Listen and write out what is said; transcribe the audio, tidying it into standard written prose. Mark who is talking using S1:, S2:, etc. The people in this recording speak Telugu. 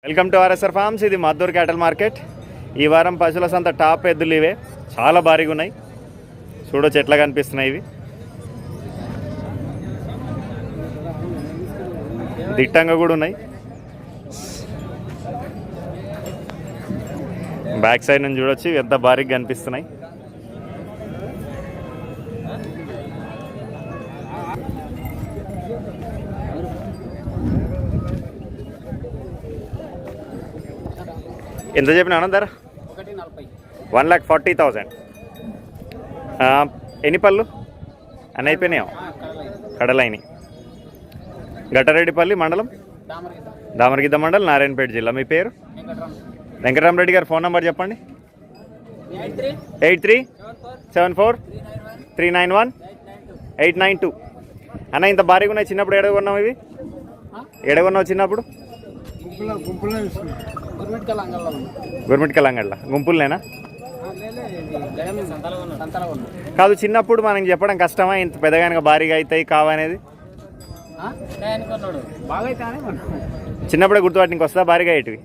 S1: Welcome to RSR forms. ఇది మద్దూర్ క్యాటల్ మార్కెట్. ఈ వారం పశువుల సంత టాప్ ఎద్దులు ఇవే, చాలా భారీగా ఉన్నాయి. చూడొచ్చు ఎట్లా కనిపిస్తున్నాయి. ఇవి దిట్టంగా కూడా ఉన్నాయి. బ్యాక్ సైడ్ నుంచి చూడొచ్చు ఎంత భారీగా కనిపిస్తున్నాయి. ఎంత చెప్పినా ధర? 1,40,000. ఎన్ని పళ్ళు అన్నీ అయిపోయినాయో? కడలైని. గట్టారెడ్డిపల్లి మండలం, దామరగిద్ద మండలం, నారాయణపేట జిల్లా. మీ పేరు? వెంకటరామరెడ్డి గారు. ఫోన్ నెంబర్ చెప్పండి. 8374391892. అన్న ఇంత భారీగా ఉన్నాయి. చిన్నప్పుడు ఎడగొన్నావు ఇవి? ఎడగొన్నావు చిన్నప్పుడు? గుర్మిట్కల్ అంగళ్ళ గుంపులనేనా? కాదు, చిన్నప్పుడు మనం చెప్పడం కష్టమా ఇంత పెద్దగా భారీగా అవుతాయి కావనేది? చిన్నప్పుడే గుర్తుపట్టి ఇంకొస్తా భారీగా అయ్యేటివి.